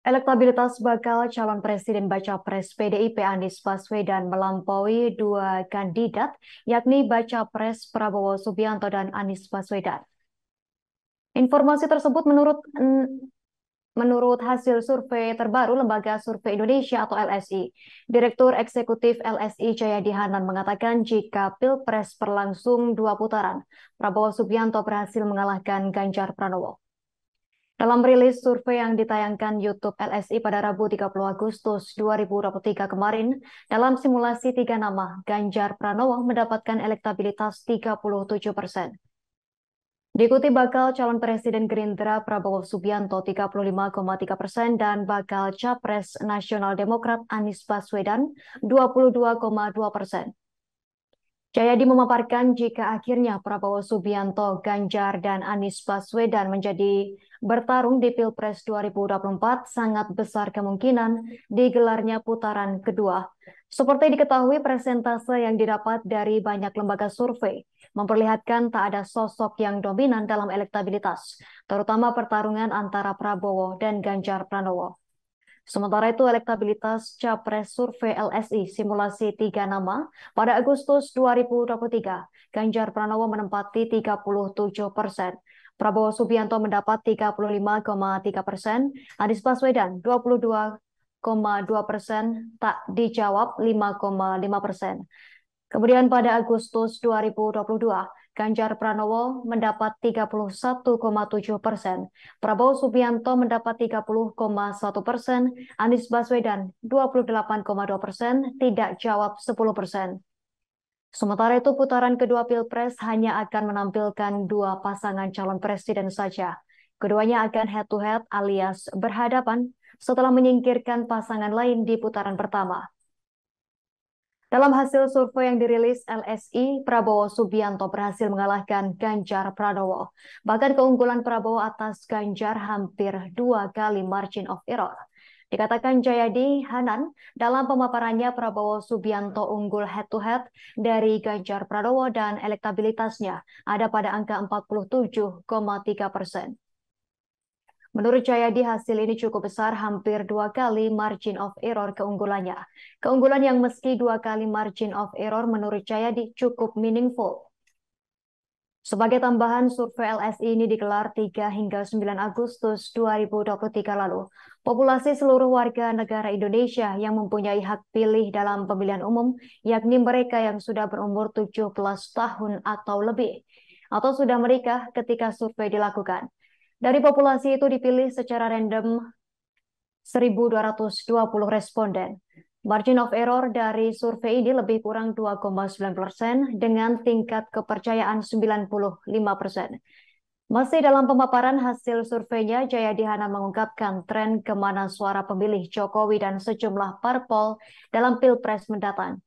Elektabilitas bakal calon presiden baca pres PDIP Anies Baswedan melampaui dua kandidat, yakni baca pres Prabowo Subianto dan Anies Baswedan. Informasi tersebut menurut hasil survei terbaru Lembaga Survei Indonesia atau LSI. Direktur Eksekutif LSI Jayadi Hanan mengatakan jika Pilpres berlangsung dua putaran, Prabowo Subianto berhasil mengalahkan Ganjar Pranowo. Dalam rilis survei yang ditayangkan YouTube LSI pada Rabu 30 Agustus 2023 kemarin, dalam simulasi tiga nama, Ganjar Pranowo mendapatkan elektabilitas 37%. Diikuti bakal calon Presiden Gerindra Prabowo Subianto 35,3% dan bakal Capres Nasional Demokrat Anies Baswedan 22,2%. Jayadi memaparkan jika akhirnya Prabowo Subianto, Ganjar, dan Anies Baswedan menjadi bertarung di Pilpres 2024, sangat besar kemungkinan digelarnya putaran kedua. Seperti diketahui, presentase yang didapat dari banyak lembaga survei memperlihatkan tak ada sosok yang dominan dalam elektabilitas, terutama pertarungan antara Prabowo dan Ganjar Pranowo. Sementara itu, elektabilitas Capres Survei LSI simulasi tiga nama pada Agustus 2023, Ganjar Pranowo menempati 37%, Prabowo Subianto mendapat 35,3%, Anies Baswedan 22,2%, tak dijawab 5,5%. Kemudian pada Agustus 2022, Ganjar Pranowo mendapat 31,7%, Prabowo Subianto mendapat 30,1%, Anies Baswedan 28,2%, tidak jawab 10%. Sementara itu, putaran kedua Pilpres hanya akan menampilkan dua pasangan calon presiden saja. Keduanya akan head-to-head alias berhadapan setelah menyingkirkan pasangan lain di putaran pertama. Dalam hasil survei yang dirilis LSI, Prabowo Subianto berhasil mengalahkan Ganjar Pranowo. Bahkan keunggulan Prabowo atas Ganjar hampir 2 kali margin of error. Dikatakan Jayadi Hanan, dalam pemaparannya Prabowo Subianto unggul head-to-head dari Ganjar Pranowo dan elektabilitasnya ada pada angka 47,3%. Menurut Jayadi, hasil ini cukup besar, hampir 2 kali margin of error keunggulannya. Keunggulan yang meski 2 kali margin of error menurut Jayadi cukup meaningful. Sebagai tambahan, survei LSI ini digelar 3 hingga 9 Agustus 2023 lalu. Populasi seluruh warga negara Indonesia yang mempunyai hak pilih dalam pemilihan umum, yakni mereka yang sudah berumur 17 tahun atau lebih, atau sudah menikah ketika survei dilakukan. Dari populasi itu dipilih secara random 1.220 responden. Margin of error dari survei ini lebih kurang 2,9% dengan tingkat kepercayaan 95%. Masih dalam pemaparan hasil surveinya, Jayadi Hanan mengungkapkan tren kemana suara pemilih Jokowi dan sejumlah parpol dalam Pilpres mendatang.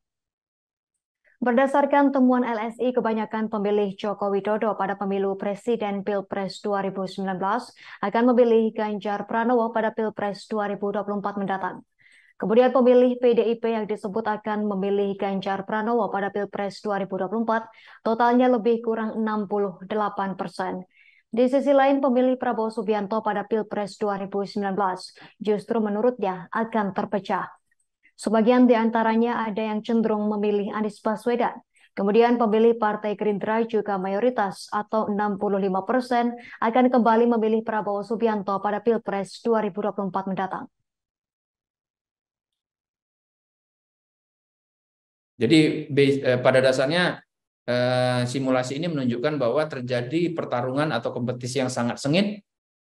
Berdasarkan temuan LSI, kebanyakan pemilih Joko Widodo pada pemilu Presiden Pilpres 2019 akan memilih Ganjar Pranowo pada Pilpres 2024 mendatang. Kemudian pemilih PDIP yang disebut akan memilih Ganjar Pranowo pada Pilpres 2024 totalnya lebih kurang 68%. Di sisi lain, pemilih Prabowo Subianto pada Pilpres 2019 justru menurutnya akan terpecah. Sebagian di antaranya ada yang cenderung memilih Anies Baswedan. Kemudian pemilih Partai Gerindra juga mayoritas atau 65% akan kembali memilih Prabowo Subianto pada Pilpres 2024 mendatang. Jadi pada dasarnya simulasi ini menunjukkan bahwa terjadi pertarungan atau kompetisi yang sangat sengit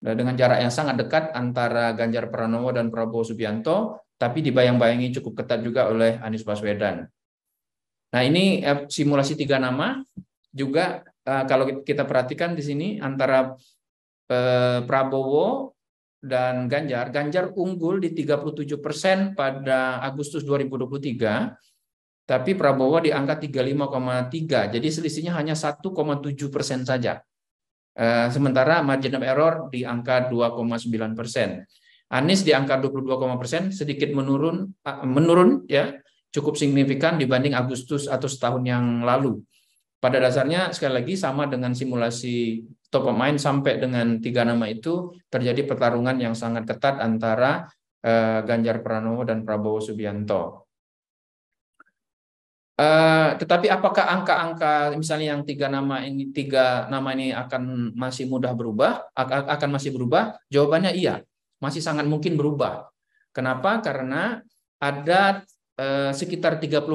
dengan jarak yang sangat dekat antara Ganjar Pranowo dan Prabowo Subianto, tapi dibayang-bayangi cukup ketat juga oleh Anies Baswedan. Nah, ini simulasi tiga nama juga kalau kita perhatikan di sini antara Prabowo dan Ganjar, Ganjar unggul di 37% pada Agustus 2023, tapi Prabowo di angka 35,3, jadi selisihnya hanya 1,7% saja. Sementara margin of error di angka 2,9%. Anies di angka 22,% sedikit menurun ya, cukup signifikan dibanding Agustus atau setahun yang lalu. Pada dasarnya sekali lagi sama dengan simulasi top of mind sampai dengan 3 nama itu terjadi pertarungan yang sangat ketat antara Ganjar Pranowo dan Prabowo Subianto. Tetapi apakah angka-angka misalnya yang tiga nama ini akan masih mudah berubah, akan masih berubah? Jawabannya iya, masih sangat mungkin berubah. Kenapa? Karena ada sekitar 34%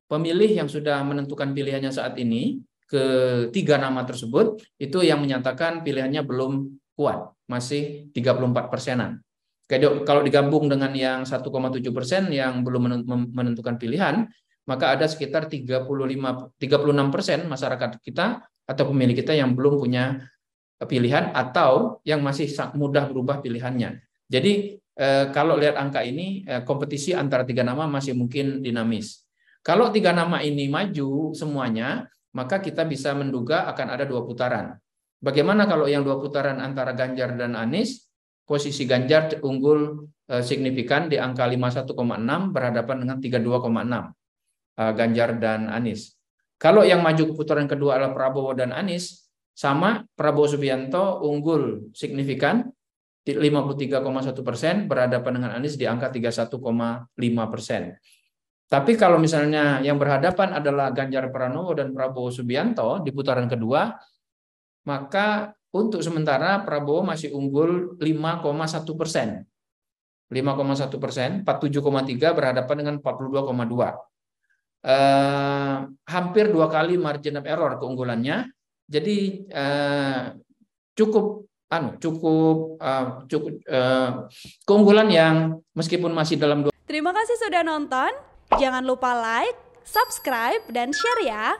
pemilih yang sudah menentukan pilihannya saat ini ke 3 nama tersebut, itu yang menyatakan pilihannya belum kuat, masih 34%-an. Kalau digabung dengan yang 1,7% yang belum menentukan pilihan, maka ada sekitar 36% masyarakat kita atau pemilih kita yang belum punya pilihan atau yang masih mudah berubah pilihannya. Jadi kalau lihat angka ini, kompetisi antara 3 nama masih mungkin dinamis. Kalau 3 nama ini maju semuanya, maka kita bisa menduga akan ada 2 putaran. Bagaimana kalau yang 2 putaran antara Ganjar dan Anies? Posisi Ganjar unggul signifikan di angka 51,6 berhadapan dengan 32,6 Ganjar dan Anies. Kalau yang maju ke putaran kedua adalah Prabowo dan Anies, sama, Prabowo Subianto unggul signifikan 53,1% berhadapan dengan Anies di angka 31,5%. Tapi kalau misalnya yang berhadapan adalah Ganjar Pranowo dan Prabowo Subianto di putaran kedua, maka untuk sementara Prabowo masih unggul 5,1%. 5,1%, 47,3 berhadapan dengan 42,2. Hampir 2 kali margin of error keunggulannya. Jadi cukup keunggulan yang meskipun masih dalam. Terima kasih sudah nonton. Jangan lupa like, subscribe, dan share ya.